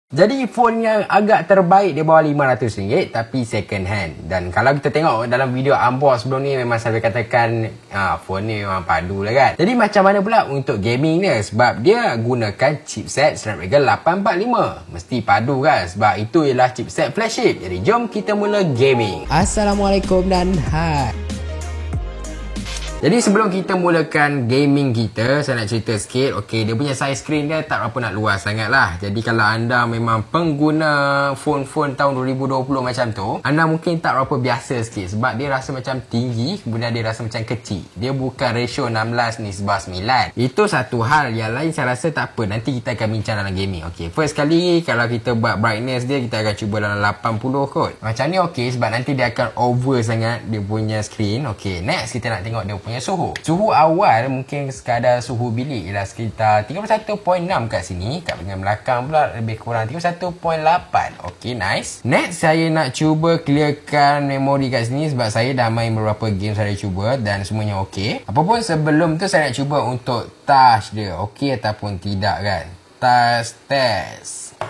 Jadi phone yang agak terbaik di bawah RM500 tapi second hand. Dan kalau kita tengok dalam video unbox sebelum ni, memang saya katakan phone ni memang padu lah kan. Jadi macam mana pula untuk gaming ni? Sebab dia gunakan chipset Snapdragon 845. Mesti padu kan, sebab itu ialah chipset flagship. Jadi jom kita mula gaming. Assalamualaikum dan hai. Jadi sebelum kita mulakan gaming kita, saya nak cerita sikit. Okey, dia punya size screen dia tak berapa nak luas sangat lah. Jadi kalau anda memang pengguna phone-phone tahun 2020 macam tu, anda mungkin tak berapa biasa sikit. Sebab dia rasa macam tinggi, kemudian dia rasa macam kecil. Dia bukan ratio 16:9. Itu satu hal. Yang lain saya rasa tak apa, nanti kita akan bincang dalam gaming. Okey, first kali kalau kita buat brightness dia, kita akan cuba dalam 80 kot. Macam ni okey, sebab nanti dia akan over sangat dia punya screen. Okey, next kita nak tengok dia punya suhu. Suhu awal mungkin sekadar suhu bilik ialah sekitar 31.6 kat sini. Kat bahagian belakang pula lebih kurang 31.8. Okey, nice. Next saya nak cuba clearkan memori kat sini sebab saya dah main beberapa game saya cuba dan semuanya okey. Apapun sebelum tu saya nak cuba untuk touch dia okey ataupun tidak kan. Test.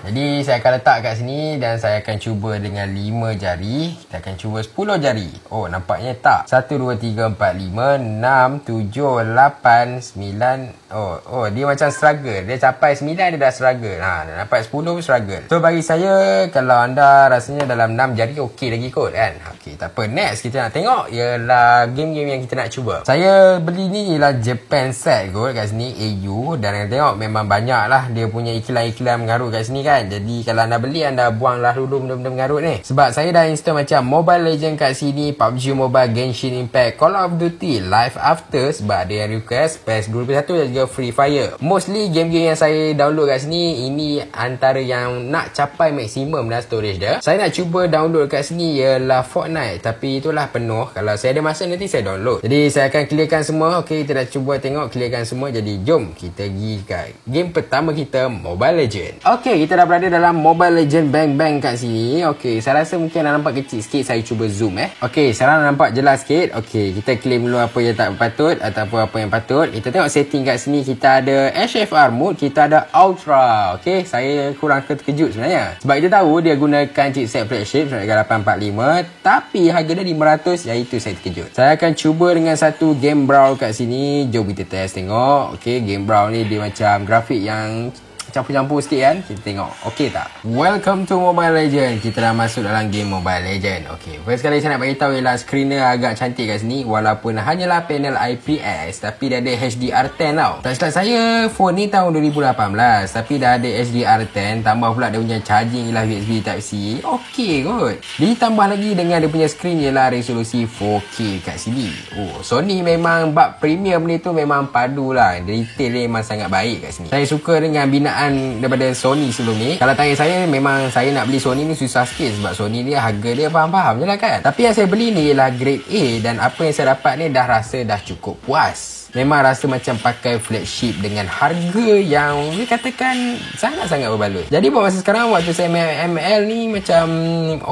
Jadi saya akan letak kat sini dan saya akan cuba dengan 5 jari. Kita akan cuba 10 jari. Oh, nampaknya tak. 1, 2, 3, 4, 5, 6, 7, 8, 9. Oh, dia macam struggle. Dia capai 9 dia dah struggle. Dah dapat 10 pun struggle. So bagi saya, kalau anda rasanya dalam 6 jari okey lagi kot kan. Okey, tak apa. Next kita nak tengok ialah game-game yang kita nak cuba. Saya beli ni ialah Japan set kot kat sini, AU. Dan anda tengok memang banyak lah dia punya iklan-iklan mengarut kat sini kan. Jadi kalau anda beli, anda buanglah dulu benda-benda mengarut ni. Sebab saya dah install macam Mobile Legends kat sini, PUBG Mobile, Genshin Impact, Call of Duty, Live After sebab ada yang request, PES 2021 dan juga Free Fire. Mostly game-game yang saya download kat sini, ini antara yang nak capai maksimum dah storage dia. Saya nak cuba download kat sini ialah Fortnite, tapi itulah penuh. Kalau saya ada masa nanti saya download. Jadi saya akan clearkan semua. Okey, kita dah cuba tengok clearkan semua. Jadi jom kita pergi kat game pertama kita, Mobile Legends. Okey, kita dah berada dalam Mobile Legends Bang kat sini. Okey, saya rasa mungkin dah nampak kecil sikit. Saya cuba zoom Okey, sekarang nampak jelas sikit. Okey, kita claim dulu apa yang tak patut ataupun apa yang patut. Kita tengok setting kat sini. Kita ada HFR mode, kita ada Ultra. Okey, saya kurang terkejut sebenarnya. Sebab kita tahu dia gunakan chipset flagship Snapdragon 845, tapi harga dia 500, iaitu saya terkejut. Saya akan cuba dengan satu game brawl kat sini. Jom kita test tengok. Okey, game brawl ni dia macam grafik yang campur-campur sikit kan. Kita tengok okey tak. Welcome to Mobile Legends. Kita dah masuk dalam game Mobile Legends. Okey, first kali saya nak bagi tahu ialah screen dia agak cantik kat sini. Walaupun hanyalah panel IPS, tapi dia ada HDR10 tau. Tak silap saya, phone ni tahun 2018 tapi dah ada HDR10. Tambah pula dia punya charging ialah USB Type-C. Okey kot. Ditambah lagi dengan dia punya screen ialah resolusi 4K kat sini. Oh, Sony memang bab premium ni tu memang padu lah. Detail dia memang sangat baik kat sini. Saya suka dengan binaan daripada Sony sebelum ni. Kalau tanya saya, memang saya nak beli Sony ni susah sikit sebab Sony ni harga dia faham-faham je lah kan. Tapi yang saya beli ni ialah grade A dan apa yang saya dapat ni dah rasa dah cukup puas. Memang rasa macam pakai flagship dengan harga yang dikatakan sangat-sangat berbaloi. Jadi buat masa sekarang, waktu saya main ML ni macam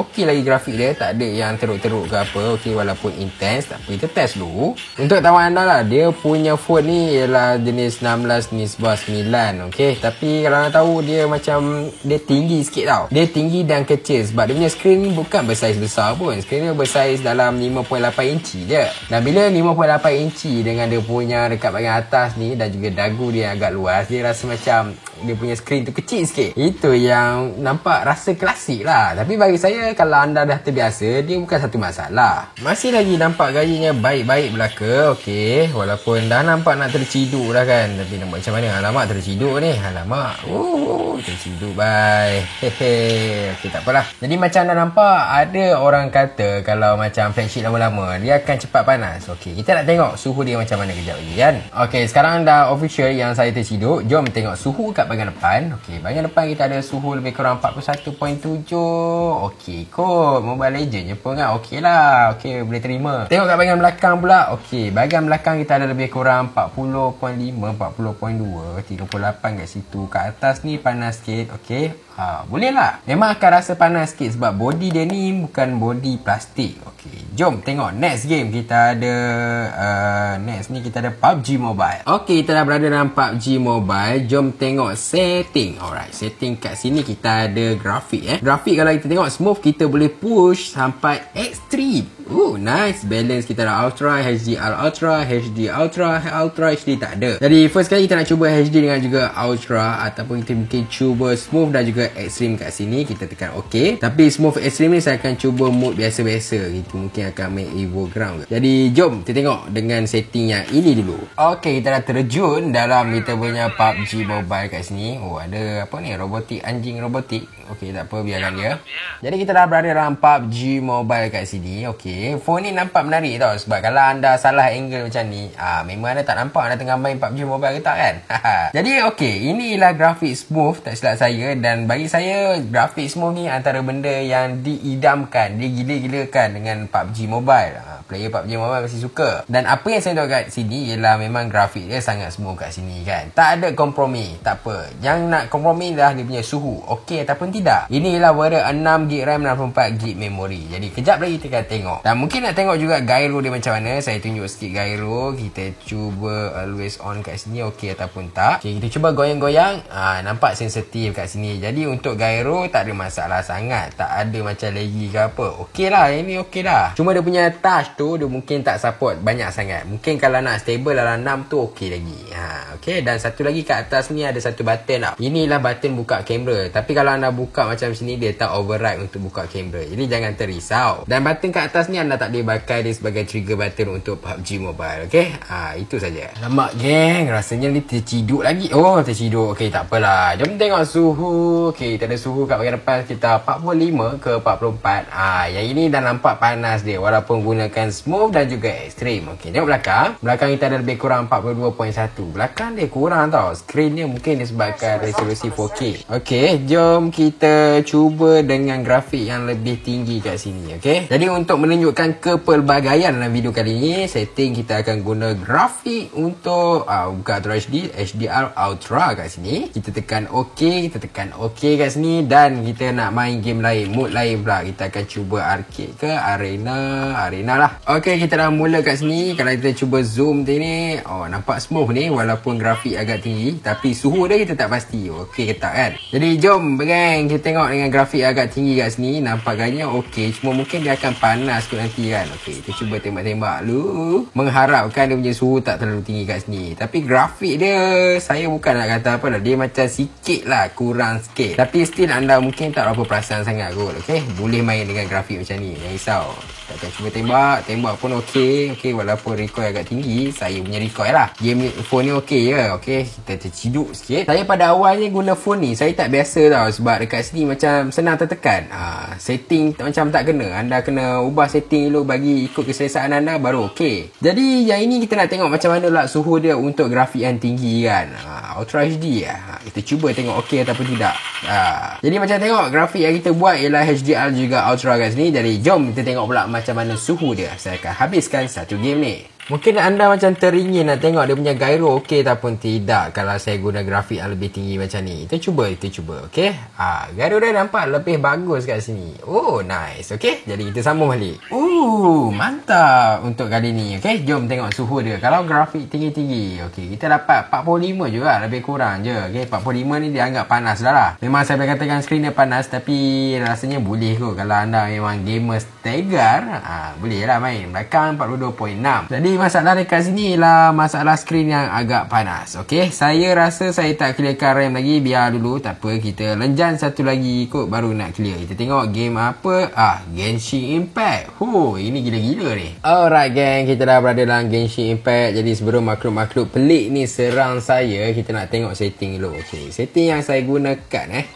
okey lagi grafik dia. Tak ada yang teruk-teruk ke apa. Okey, walaupun intense, tapi kita test dulu. Untuk tahu anda lah, dia punya phone ni ialah jenis 16:9. Okey, tapi kalau anda tahu dia macam dia tinggi sikit tau. Dia tinggi dan kecil sebab dia punya screen ni bukan bersaiz besar pun. Screen dia bersaiz dalam 5.8 inci je. Dan bila 5.8 inci dengan dia punya dekat bahagian atas ni dan juga dagu dia yang agak luas, dia rasa macam dia punya screen tu kecil sikit. Itu yang nampak rasa klasik lah. Tapi bagi saya, kalau anda dah terbiasa, dia bukan satu masalah. Masih lagi nampak gayanya baik-baik belaka. Okey, walaupun dah nampak nak terciduk dah kan. Tapi nampak macam mana? Alamak, terciduk ni. Alamak. Terciduk bye. Okey, tak apalah. Jadi macam anda nampak, ada orang kata kalau macam flagship lama-lama dia akan cepat panas. Okey, kita nak tengok suhu dia macam mana kejap lagi kan. Okey, sekarang dah official yang saya terciduk. Jom tengok suhu kat bahagian depan. Okey, bahagian depan kita ada suhu lebih kurang 41.7. Okey kot, Mobile Legends je pun kan. Okey lah. Okey, boleh terima. Tengok kat bahagian belakang pula. Okey, bahagian belakang kita ada lebih kurang 40.5, 40.2, 38 kat situ. Kat atas ni panas sikit. Okey, Boleh lah. Memang akan rasa panas sikit sebab body dia ni bukan body plastik. Okey, jom tengok next game. Kita ada next ni kita ada PUBG Mobile. Okey, kita dah berada dalam PUBG Mobile. Jom tengok setting. Alright, setting kat sini kita ada grafik. Grafik kalau kita tengok smooth, kita boleh push sampai extreme. Nice. Balance kita ada Ultra, HDR Ultra, HD Ultra, Ultra HD tak ada. Jadi first kali kita nak cuba HD dengan juga Ultra, ataupun kita mungkin cuba smooth dan juga extreme kat sini. Kita tekan OK. Tapi smooth extreme ni saya akan cuba mode biasa-biasa. Itu mungkin akan make Evo Ground. Jadi jom kita tengok dengan setting yang ini dulu. OK, kita dah terjun dalam kita punya PUBG Mobile kat sini. Ada apa ni? Robotik, anjing robotik. OK, tak apa, biarkan dia. Jadi kita dah berada dalam PUBG Mobile kat sini. OK, phone ni nampak menarik tau. Sebab kalau anda salah angle macam ni, memang anda tak nampak anda tengah main PUBG Mobile ke tak kan? Jadi OK, inilah grafik smooth tak silap saya. Dan bagi saya, grafik smooth ni antara benda yang diidamkan, digila-gilakan dengan PUBG Mobile. Player PUBG Mobile mesti suka. Dan apa yang saya tengok kat sini ialah memang grafik dia sangat smooth kat sini kan. Tak ada kompromi. Tak apa. Yang nak kompromi dah dia punya suhu. OK ataupun tidak. Ini ialah wara 6GB RAM, 64GB memori. Jadi kejap lagi kita akan tengok. Dan mungkin nak tengok juga gyro dia macam mana. Saya tunjuk sikit gyro. Kita cuba always on kat sini. OK ataupun tak. Okay, kita cuba goyang-goyang. Nampak sensitif kat sini. Jadi untuk gyro tak ada masalah sangat. Tak ada macam laggy ke apa. OK lah. Ini OK dah. Cuma dia punya touch tu dia mungkin tak support banyak sangat. Mungkin kalau nak stable dalam 6 tu OK lagi. OK. Dan satu lagi kat atas ni ada satu button tau. Inilah button buka kamera. Tapi kalau anda buka macam sini, dia tak override untuk buka kamera. Jadi jangan terisau. Dan button kat atas ni anda tak boleh pakai dia sebagai trigger button untuk PUBG Mobile. OK. Itu saja. Alamak geng, rasanya ni terciduk lagi. Terciduk. OK, tak apalah. Jom tengok suhu. OK, kita ada suhu kat bahagian depan kita 45 ke 44. Yang ini dah nampak panas dia walaupun gunakan smooth dan juga extreme. OK, tengok belakang. Belakang kita ada lebih kurang 42.1. Belakang dia kurang tau. Screen dia mungkin disebabkan resolusi 4K. OK, jom kita cuba dengan grafik yang lebih tinggi kat sini. OK, jadi untuk menunjukkan kepelbagaian dalam video kali ini, setting kita akan guna grafik untuk buka Ultra HD, HDR Ultra kat sini. Kita tekan OK, kita tekan OK kat sini. Dan kita nak main game lain, mode lain pula. Kita akan cuba arcade ke arena lah. OK, kita dah mula kat sini. Kalau kita cuba zoom ni, nampak smooth ni walaupun grafik agak tinggi. Tapi suhu dia kita tak pasti OK ke tak kan. Jadi jom geng, kita tengok dengan grafik agak tinggi kat sini. Nampaknya OK. Cuma mungkin dia akan panas kot nanti kan. OK, kita cuba tembak-tembak dulu. Mengharapkan dia punya suhu tak terlalu tinggi kat sini. Tapi grafik dia, saya bukan nak kata apa lah. Dia macam sikit lah kurang sikit. Tapi still anda mungkin tak berapa perasan sangat kot. OK, boleh main dengan grafik macam ni. Jangan risau. Kita akan cuba tembak pun OK. OK, walaupun recoil agak tinggi. Saya punya recoil lah. Game ni, phone ni OK je. OK, kita terciduk sikit. Saya pada awalnya guna phone ni, saya tak biasa tau. Sebab dekat sini macam senang tertekan. Setting macam tak kena. Anda kena ubah setting dulu bagi ikut keselesaan anda baru OK. Jadi yang ini kita nak tengok macam mana lah suhu dia untuk grafik yang tinggi kan. Ultra HD lah. Kita cuba tengok OK ataupun tidak. Jadi macam tengok grafik yang kita buat ialah HDR juga Ultra kat sini. Jadi jom kita tengok pula macam mana suhu dia. Saya akan habiskan satu game ni. Mungkin anda macam teringin nak tengok dia punya gyro OK ataupun tidak kalau saya guna grafik yang lebih tinggi macam ni. Kita cuba. OK. Gyro dia nampak lebih bagus kat sini. Nice. OK. Jadi kita sambung balik. Mantap untuk kali ni. OK. Jom tengok suhu dia. Kalau grafik tinggi-tinggi. OK. Kita dapat 45 juga. Lebih kurang je. OK. 45 ni dia anggap panas dah lah. Memang saya boleh katakan skrin dia panas. Tapi rasanya boleh kot. Kalau anda memang gamer tegar. Boleh lah main. Belakang 42.6. Jadi masalah dekat sini ialah masalah skrin yang agak panas. OK, saya rasa saya tak clearkan RAM lagi. Biar dulu, tak apa. Kita lenjan satu lagi kot baru nak clear. Kita tengok game apa. Genshin Impact. Ini gila-gila ni. Alright gang, kita dah berada dalam Genshin Impact. Jadi sebelum makhluk-makhluk pelik ni serang saya, kita nak tengok setting dulu. OK, setting yang saya gunakan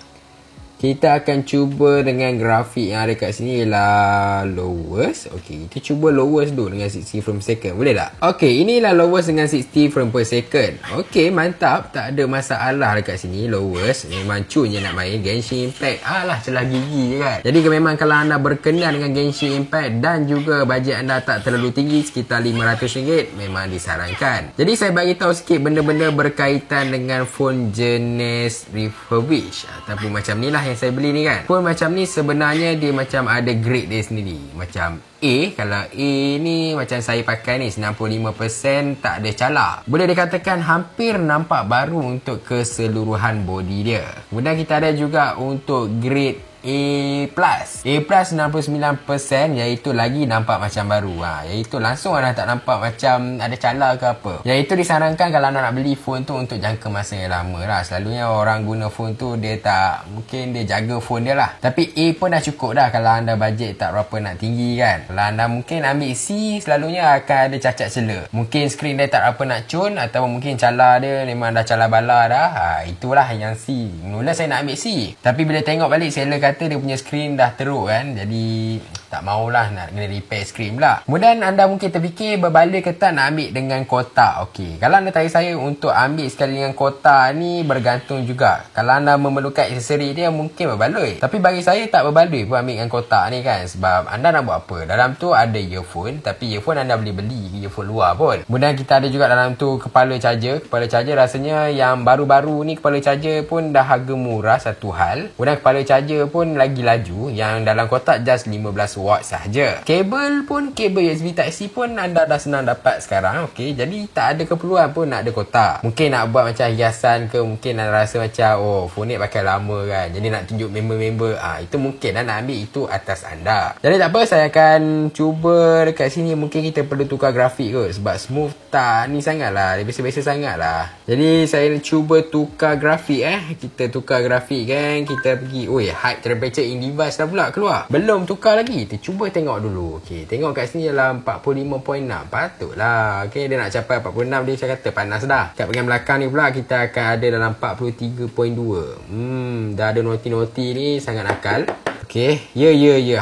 kita akan cuba dengan grafik yang ada kat sini ialah lowest. OK, kita cuba lowest dulu dengan 60 frame per second. Boleh tak? OK, inilah lowest dengan 60 frame per second. OK, mantap. Tak ada masalah dekat sini. Lowest. Memang cun je nak main Genshin Impact. Celah gigi je kan. Jadi memang kalau anda berkenan dengan Genshin Impact dan juga bajet anda tak terlalu tinggi, sekitar RM500, memang disarankan. Jadi saya bagi tahu sikit benda-benda berkaitan dengan phone jenis refurbished ataupun macam ni lah yang saya beli ni kan. Phone macam ni sebenarnya dia macam ada grade dia sendiri. Macam A, kalau A ni macam saya pakai ni 95% tak ada calak. Boleh dikatakan hampir nampak baru untuk keseluruhan body dia. Kemudian kita ada juga untuk grade A+. A+ 99% iaitu lagi nampak macam baru. Iaitu langsung anda tak nampak macam ada cala ke apa. Iaitu disarankan kalau anda nak beli phone tu untuk jangka masa yang lama lah. Selalunya orang guna phone tu dia tak, mungkin dia jaga phone dia lah. Tapi A pun dah cukup dah kalau anda bajet tak berapa nak tinggi kan. Kalau anda mungkin ambil C, selalunya akan ada cacat cela. Mungkin skrin dia tak berapa nak cun, atau mungkin cala dia memang dah cala bala dah. Itulah yang C. Mula saya nak ambil C, tapi bila tengok balik seller kata dia punya skrin dah teruk kan, jadi tak maulah nak kena repair skrin pula. Kemudian anda mungkin terfikir berbaloi ke tak nak ambil dengan kotak. Okey, kalau anda tanya saya untuk ambil sekali dengan kotak ni bergantung juga. Kalau anda memerlukan aksesori dia mungkin berbaloi, tapi bagi saya tak berbaloi pun ambil dengan kotak ni kan. Sebab anda nak buat apa? Dalam tu ada earphone, tapi earphone anda boleh beli earphone luar pun. Kemudian kita ada juga dalam tu kepala charger. Kepala charger rasanya yang baru-baru ni kepala charger pun dah harga murah satu hal. Kemudian kepala charger pun lagi laju, yang dalam kotak just 15 watt sahaja. Kabel pun, kabel USB Type-C pun anda dah senang dapat sekarang. Okey, jadi tak ada keperluan pun nak ada kotak. Mungkin nak buat macam hiasan ke, mungkin anda rasa macam phone ni pakai lama kan, jadi nak tunjuk member-member, itu mungkin nak ambil, itu atas anda. Jadi tak apa, saya akan cuba dekat sini. Mungkin kita perlu tukar grafik kot, sebab smooth tak ni sangat lah, dia biasa-biasa sangat lah. Jadi saya cuba tukar grafik kita tukar grafik kan. Kita pergi, high temperature in device dah pula keluar. Belum tukar lagi, kita cuba tengok dulu. Okey, tengok kat sini dalam 45.6. Patutlah. Okey, dia nak capai 46, dia saya kata panas dah. Kat bahagian belakang ni pula kita akan ada dalam 43.2. Dah ada noti-noti ni, sangat nakal. Okey, ya,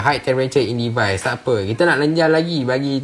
high temperature in device. Tak apa, kita nak lenjar lagi bagi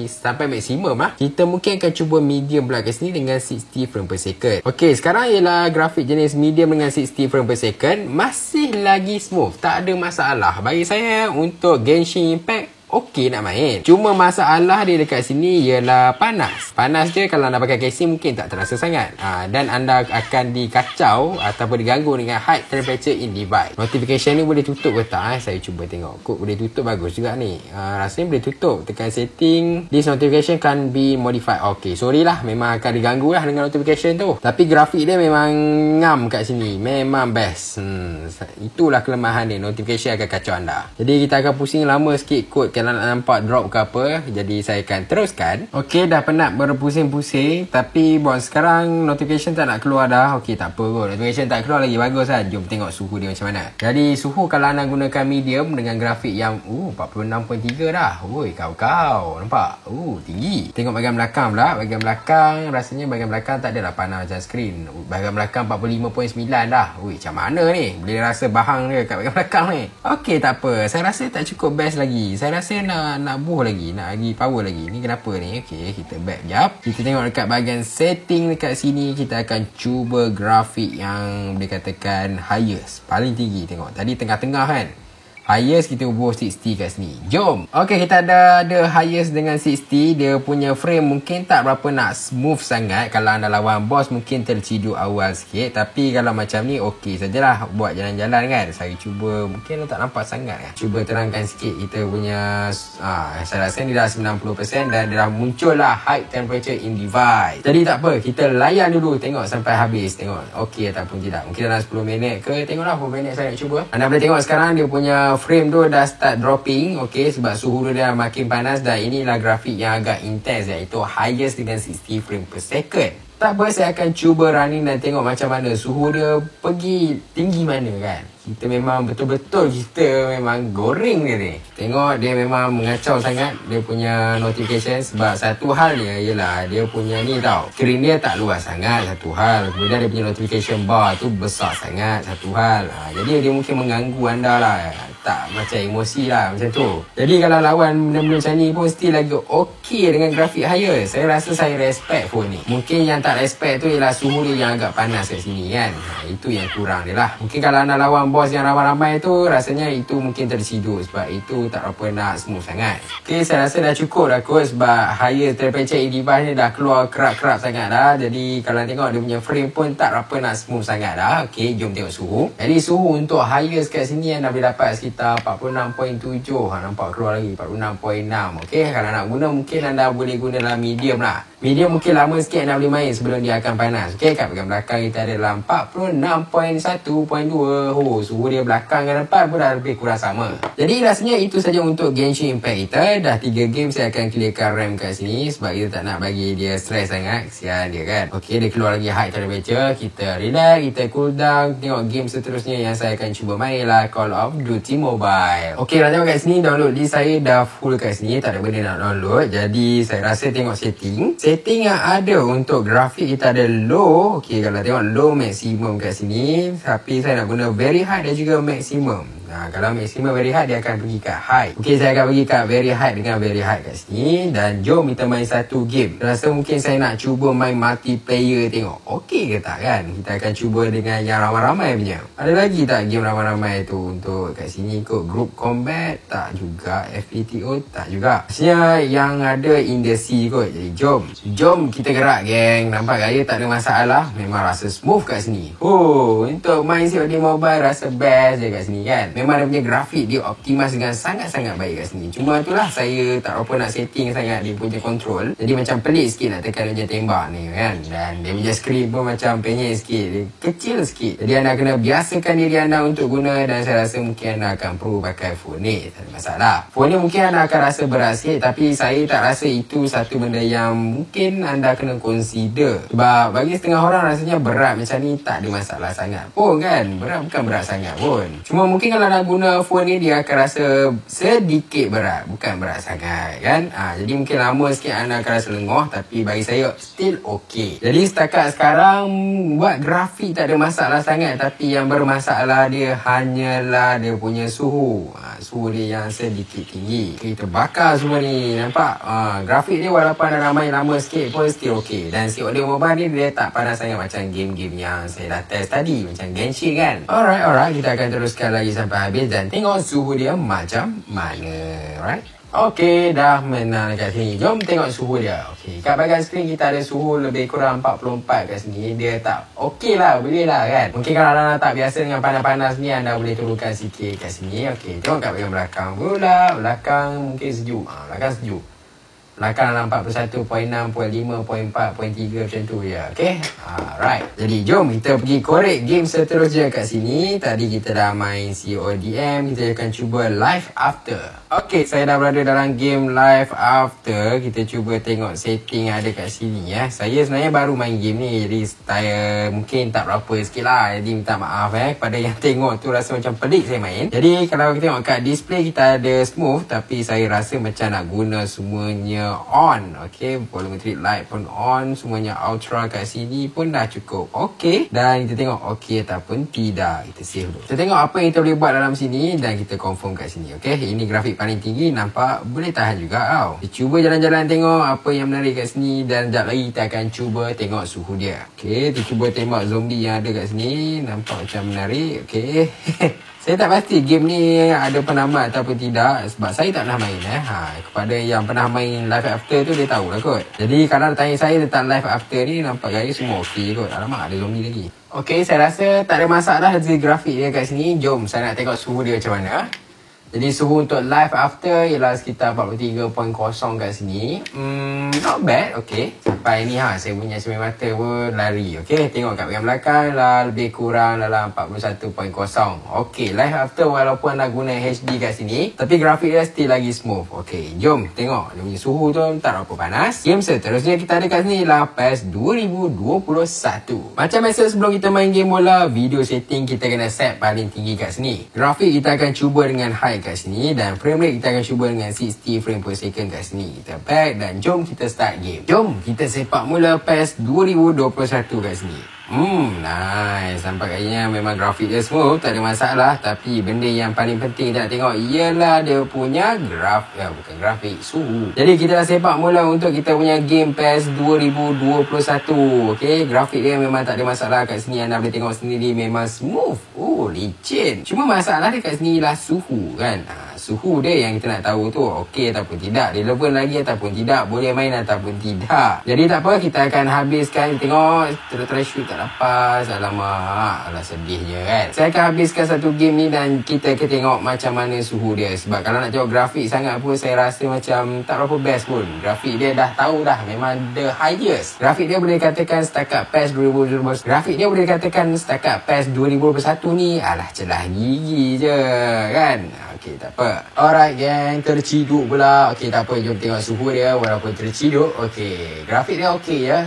sampai maksimum lah. Kita mungkin akan cuba medium pula kat sini dengan 60 frame per second. Okey, sekarang ialah grafik jenis medium dengan 60 frame per second. Masih lagi smooth, tak ada masalah. Bagi saya untuk Genshin Impact okey nak main. Cuma masalah dia dekat sini ialah panas. Panas je kalau anda pakai casing mungkin tak terasa sangat. Dan anda akan dikacau ataupun diganggu dengan high temperature in device. Notification ni boleh tutup ke tak? Saya cuba tengok. Kod boleh tutup, bagus juga ni. Rasanya boleh tutup. Tekan setting. This notification can be modified. Okey, sorry lah. Memang akan diganggu lah dengan notification tu. Tapi grafik dia memang ngam kat sini. Memang best. Itulah kelemahan dia. Notification akan kacau anda. Jadi kita akan pusing lama sikit kod kalau nak nampak drop ke apa. Jadi saya akan teruskan. Okey, dah penat berpusing-pusing, tapi buat sekarang notification tak nak keluar dah. Okey, tak apa kot, notification tak keluar lagi, bagus lah. Jom tengok suhu dia macam mana. Jadi suhu kalau anda gunakan medium dengan grafik yang 46.3 dah. Oi, kau nampak? Tinggi. Tengok bahagian belakang pula. Bahagian belakang, rasanya bahagian belakang tak ada dah panas macam skrin. Bahagian belakang 45.9 dah. Oi, macam mana ni? Boleh rasa bahang dia kat bahagian belakang ni. Okey, tak apa, saya rasa tak cukup best lagi. Saya rasa nak buh lagi, nak lagi power lagi. Ni kenapa ni? Okey, kita back jap. Kita tengok dekat bahagian setting dekat sini. Kita akan cuba grafik yang dikatakan highest, paling tinggi. Tengok tadi tengah-tengah kan, highest kita ubah 60 kat sini. Jom. Okey, kita ada highest dengan 60. Dia punya frame mungkin tak berapa nak smooth sangat. Kalau anda lawan boss mungkin terciduk awal sikit. Tapi kalau macam ni okey sajalah buat jalan-jalan kan. Saya cuba, mungkin tak nampak sangat kan. Cuba terangkan sikit kita punya saya rasa ni dah 90% dan dia dah muncul lah high temperature in device. Jadi tak apa, kita layan dulu tengok sampai habis. Tengok okey ataupun tidak. Mungkin dalam 10 minit ke, tengoklah berapa minit saya nak cuba. Anda boleh tengok sekarang dia punya frame tu dah start dropping. Okey, sebab suhu dia dah makin panas. Dan inilah grafik yang agak intense, iaitu highest dengan 60 frame per second. Tak apa, saya akan cuba running dan tengok macam mana suhu dia pergi tinggi mana kan. Kita memang betul-betul kita memang goreng dia ni. Tengok dia memang mengacau sangat dia punya notification. Sebab satu hal dia ialah dia punya ni tau, skrin dia tak luas sangat, satu hal. Kemudian dia punya notification bar tu besar sangat, satu hal. Jadi dia mungkin mengganggu anda lah. tak macam emosi lah macam tu. Jadi kalau lawan benda-benda macam ni pun still lagi okey dengan grafik higher. Saya rasa saya respect phone ni. Mungkin yang tak respect tu ialah suhu dia yang agak panas kat sini kan. Itu yang kurang dia lah. Mungkin kalau anda lawan bos yang ramai-ramai tu, rasanya itu mungkin tersiduk sebab itu tak berapa nak smooth sangat. Okay, saya rasa dah cukup dah kot sebab higher temperature device ni dah keluar kerap-kerap sangat dah. Jadi kalau tengok dia punya frame pun tak berapa nak smooth sangat dah. Okay, jom tengok suhu. Jadi suhu untuk highest kat sini anda boleh dapat sekitar 46.7. Nampak keluar lagi 46.6. Okay, kalau nak guna mungkin anda boleh guna dalam medium lah. Medium mungkin lama sikit anda boleh main sebelum dia akan panas. Okay, kat bahagian belakang kita ada dalam 46.1.2. Oh, suhu dia belakang dan depan pun dah lebih kurang sama. Jadi rasanya itu saja untuk Genshin Impact kita. Dah 3 game saya akan clearkan RAM kat sini sebab kita tak nak bagi dia stress sangat. Kesian dia kan. Okay, dia keluar lagi high temperature. Kita relax, kita cool down. Tengok game seterusnya yang saya akan cuba main lah, Call of Duty Mobile. Okay, nak tengok kat sini download list saya dah full kat sini. Tak ada benda nak download. Jadi saya rasa tengok setting. Setting yang ada untuk grafik kita ada low. Okay, kalau tengok low maximum kat sini. Tapi saya nak guna very high dan juga maximum. Kalau maximum very high dia akan pergi kat high. Okay, saya akan pergi kat very high dengan very high kat sini. Dan jom kita main satu game. Rasa mungkin saya nak cuba main multiplayer tengok okey ke tak kan. Kita akan cuba dengan yang ramai-ramai punya. Ada lagi tak game ramai-ramai tu untuk kat sini kot. Group combat tak juga. FPTO tak juga. Maksudnya yang ada in the sea kot. Jadi jom kita gerak geng. Nampak gaya tak ada masalah. Memang rasa smooth kat sini. Oh, untuk main COD Mobile rasa best je kat sini kan. Memang dia punya grafik dia optimise dengan sangat-sangat baik kat sini. Cuma itulah saya tak berapa nak setting sangat dia punya control. Jadi macam pelik sikit nak tekan dia tembak ni kan. Dan dia punya screen pun macam penyek sikit. Dia kecil sikit. Jadi anda kena biasakan diri anda untuk guna. Dan saya rasa mungkin anda akan perlu pakai phone ni. Tak ada masalah. Phone ni mungkin anda akan rasa berat sikit. Tapi saya tak rasa itu satu benda yang mungkin anda kena consider. Sebab bagi setengah orang rasanya berat macam ni tak ada masalah sangat pun kan. Berat bukan berat sangat pun. Cuma mungkin kalau nak guna phone ni dia akan rasa sedikit berat, bukan berat sangat kan. Jadi mungkin lama sikit anda akan rasa lengoh, tapi bagi saya still okay. Jadi setakat sekarang buat grafik tak ada masalah sangat, tapi yang bermasalah dia hanyalah dia punya suhu. Suhu dia yang sedikit tinggi. Kita bakar semua ni, nampak grafik dia walaupun dah ramai lama sikit pun still okay. Dan COD Mobile ni dia tak panas sangat macam game-game yang saya dah test tadi, macam Genshin kan. Alright, kita akan teruskan lagi sampai habis dan tengok suhu dia macam mana. Alright. Okay, dah menang kat sini. Jom tengok suhu dia. Okay, kat bahagian skrin kita ada suhu lebih kurang 44 kat sini. Dia tak okay lah, boleh lah kan. Mungkin kalau anda tak biasa dengan panas-panas ni, anda boleh turunkan sikit kat sini. Okay, tengok kat bahagian belakang pula. Belakang mungkin sejuk. Belakang sejuk. Belakang dalam 41.6, 0.5, 0.4, 0.3 macam tu je. Okay. Alright. Jadi jom kita pergi korek game seterusnya kat sini. Tadi kita dah main CODM. Kita akan cuba Live After. Okay, saya dah berada dalam game Live After. Kita cuba tengok setting yang ada kat sini ya. Saya sebenarnya baru main game ni. Jadi saya mungkin tak berapa sikit lah. Jadi minta maaf kepada yang tengok tu rasa macam pelik saya main. Jadi kalau kita tengok kat display kita ada smooth. Tapi saya rasa macam nak guna semuanya on. Okay, volumetric light pun on. Semuanya ultra kat sini pun dah cukup okay. Dan kita tengok okay ataupun tidak. Kita save dulu. Kita tengok apa yang kita boleh buat dalam sini. Dan kita confirm kat sini. Okay, ini grafik paling tinggi, nampak boleh tahan juga tau. Kita cuba jalan-jalan tengok apa yang menarik kat sini. Dan sekejap lagi kita akan cuba tengok suhu dia. Okay, kita cuba tembak zombie yang ada kat sini. Nampak macam menarik. Okay. Saya tak pasti game ni ada penamat ataupun tidak. Sebab saya tak pernah main kepada yang pernah main Live After tu dia tahulah kot. Jadi kalau tanya saya tentang Live After ni, nampak gaya semua okey kot. Alamak, ada zombie lagi. Okay, saya rasa tak ada masalah dari grafik dia kat sini. Jom saya nak tengok suhu dia macam mana. Jadi suhu untuk Live After ialah sekitar 43.0 kat sini. Not bad, okay. Sampai ni saya punya cermin mata pun lari. Okay, tengok kat bahagian belakang lah lebih kurang dalam 41.0. Okay, Live After walaupun dah guna HD kat sini, tapi grafik dia still lagi smooth. Okay, jom tengok. Dia punya suhu tu tak berapa panas. Game seterusnya kita ada kat sini ialah PES 2021. Macam biasa sebelum kita main game bola, video setting kita kena set paling tinggi kat sini. Grafik kita akan cuba dengan high kat sini dan frame rate kita akan cuba dengan 60 frame per second kat sini. Kita back dan jom kita start game. Jom kita sepak mula PES 2021 kat sini. Nice. Nampak kayaknya memang grafik dia smooth, tak ada masalah. Tapi benda yang paling penting nak tengok ialah dia punya bukan grafik, suhu. Jadi kita dah sepak mula untuk kita punya game PES 2021. Okay, grafik dia memang tak ada masalah. Kat sini anda boleh tengok sendiri memang smooth. Licin. Cuma masalah dia kat sini ialah suhu kan. Suhu dia yang kita nak tahu tu okey ataupun tidak, relevan lagi ataupun tidak, boleh main ataupun tidak. Jadi tak apa, kita akan habiskan. Tengok shoot tak lepas. Alamak, alah sedihnya kan. Saya akan habiskan satu game ni dan kita akan tengok macam mana suhu dia. Sebab kalau nak tengok grafik sangat pun saya rasa macam tak berapa best pun. Grafik dia dah tahu dah memang the highest. Grafik dia boleh katakan setakat PES 2021. Grafik dia boleh katakan setakat PES 2021 ni alah celah gigi je kan. Okey, tak apa. Alright gang, terciduk pula. Okey, tak apa, jom tengok suhu dia walaupun terciduk. Okey, grafik dia okey ya.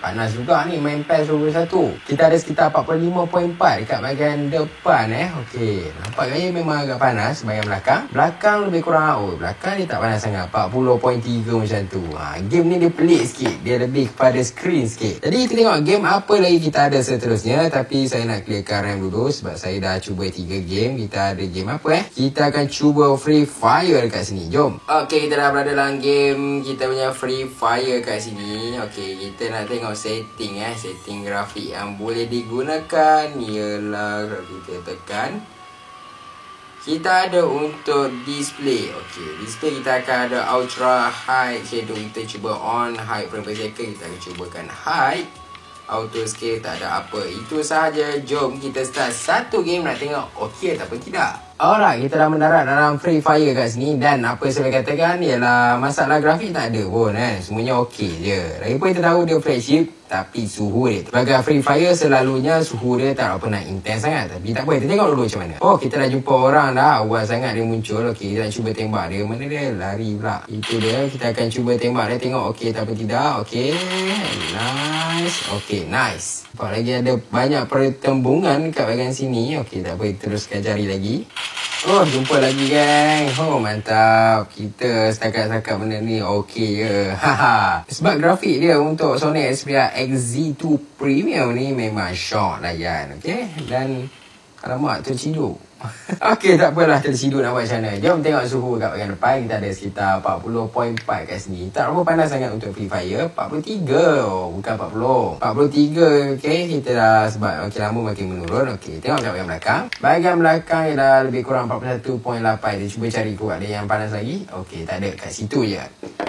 Panas juga ni main PES 2021. Kita ada sekitar 45.4 dekat bahagian depan Okey, nampak gaya memang agak panas bahagian belakang. Belakang lebih kurang, belakang ni tak panas sangat, 40.3 macam tu. Game ni dia pelik sikit, dia lebih kepada screen sikit. Jadi kita tengok game apa lagi kita ada seterusnya. Tapi saya nak clearkan RAM dulu sebab saya dah cuba 3 game. Kita ada game apa Kita akan cuba Free Fire dekat sini. Jom. Okey, kita dah berada dalam game kita punya Free Fire kat sini. Okey, kita nak tengok setting setting grafik yang boleh digunakan ialah kita tekan. Kita ada untuk display. Okey, display kita akan ada ultra high shadow. Kita cuba on high frame per second. Kita akan cubakan high. Auto scale tak ada apa. Itu sahaja. Jom kita start satu game nak tengok okey ataupun tidak. Alright, kita dah mendarat dalam Free Fire kat sini. Dan apa saya boleh katakan ialah masalah grafik tak ada pun semuanya okey je. Lagipun kita tahu dia flagship, tapi suhu dia sebagai Free Fire selalunya suhu dia tak apa nak intense sangat. Tapi tak apa, kita tengok dulu macam mana. Kita dah jumpa orang dah. Awal sangat dia muncul. Okey, kita nak cuba tembak dia. Mana dia? Lari pula. Itu dia. Kita akan cuba tembak dia. Tengok okey ataupun tidak. Okey, nice. Okey, nice. Nampak lagi ada banyak pertembungan kat bahagian sini. Okey, tak apa, teruskan cari lagi. Jumpa lagi gang. Mantap. Kita setakat-setakat benda ni okey je. Sebab grafik dia untuk Sony Xperia XZ2 Premium ni memang syok layan. Okey. Dan alamak, terciduk. Okey, tak apalah, terciduk nak buat macam mana. Jom tengok suhu kat bahagian depan. Kita ada sekitar 40.4 kat sini. Tak berapa panas sangat untuk Free Fire. 43. Bukan 40. 43. Okey, kita dah sebab makin lama makin menurun. Okey, tengok kat bahagian belakang. Bahagian belakang dah lebih kurang 41.8. Kita cuba cari kuat ada yang panas lagi. Okey, tak ada, kat situ je.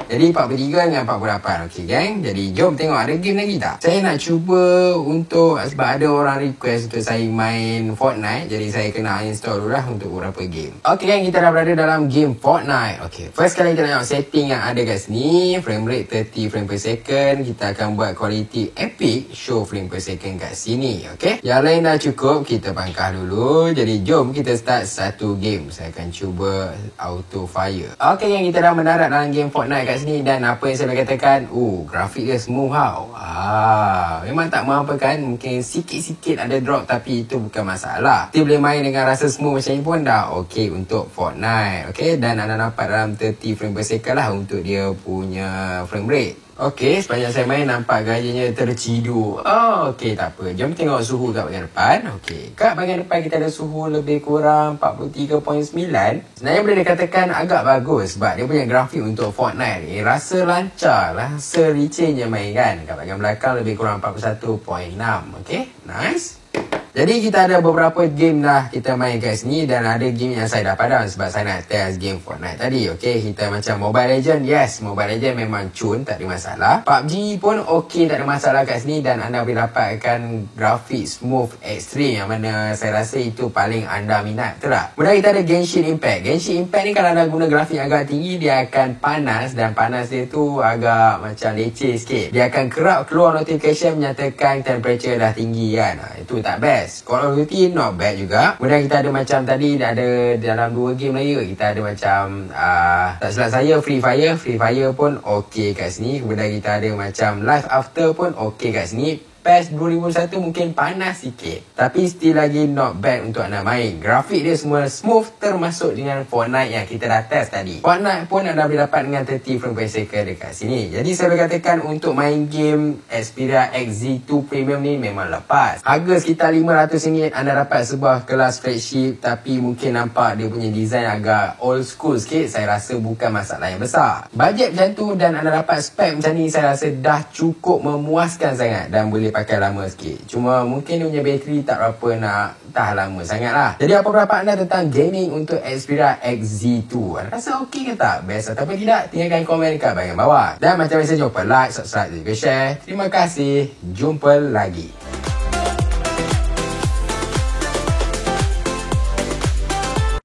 Jadi 43 dengan 48. Okey gang. Jadi jom tengok ada game lagi tak. Saya nak cuba untuk, sebab ada orang request untuk saya main Fortnite. Jadi saya kena install dulu lah untuk beberapa game. Okey gang, kita dah berada dalam game Fortnite. Okey, first kali kita tengok setting yang ada kat sini. Frame rate 30 frame per second. Kita akan buat quality epic, show frame per second kat sini. Okey, yang lain dah cukup. Kita pangkah dulu. Jadi jom kita start satu game. Saya akan cuba auto fire. Okey gang, kita dah mendarat dalam game Fortnite kat sini. Dan apa yang saya boleh katakan, grafik dia smooth memang tak menampakan. Mungkin sikit-sikit ada drop, tapi itu bukan masalah. Kita boleh main dengan rasa smooth macam ni pun dah okey untuk Fortnite. Okey, dan anda nampak dalam 30 frame per second lah untuk dia punya frame rate. Okey, sepanjang saya main nampak gayanya terciduk. Okey, tak apa. Jom tengok suhu kat bahagian depan. Okey, kat bahagian depan kita ada suhu lebih kurang 43.9. Sebenarnya boleh dikatakan agak bagus sebab dia punya grafik untuk Fortnite ni rasa lancar lah. Rasa licin je main kan. Kat bahagian belakang lebih kurang 41.6. Okey, nice. Jadi kita ada beberapa game dah kita main kat sini. Dan ada game yang saya dah padam sebab saya nak test game Fortnite tadi. Okey, kita macam Mobile Legend. Yes, Mobile Legend memang cun, tak ada masalah. PUBG pun okey, tak ada masalah kat sini. Dan anda boleh dapatkan grafik smooth extreme, yang mana saya rasa itu paling anda minat. Betul tak? Kemudian kita ada Genshin Impact. Genshin Impact ni kalau anda guna grafik agak tinggi, dia akan panas. Dan panas dia tu agak macam leceh sikit. Dia akan kerap keluar notification menyatakan temperature dah tinggi kan. Itu tak best. Call of Duty not bad juga. Kemudian kita ada macam tadi, ada dalam 2 game lagi. Kita ada macam tak silap saya Free Fire. Free Fire pun okey kat sini. Kemudian kita ada macam Life After pun okey kat sini. PES 2001 mungkin panas sikit, tapi still lagi not bad untuk anda main. Grafik dia semua smooth, termasuk dengan Fortnite yang kita dah test tadi. Fortnite pun anda boleh dapat dengan 30 frame per second dekat sini. Jadi saya boleh katakan untuk main game Xperia XZ2 Premium ni memang lepas. Harga sekitar RM500 anda dapat sebuah kelas flagship, tapi mungkin nampak dia punya design agak old school sikit. Saya rasa bukan masalah yang besar. Bajet macam tu dan anda dapat spek macam ni, saya rasa dah cukup memuaskan sangat dan boleh pakai lama sikit. Cuma mungkin dia punya bateri tak berapa nak tahan lama sangat lah. Jadi apa pendapat anda tentang gaming untuk Xperia XZ2? Anda rasa okey ke tak? Best ataupun tidak? Tinggalkan komen dekat bahagian bawah. Dan macam biasa, jangan lupa like, subscribe dan juga share. Terima kasih. Jumpa lagi.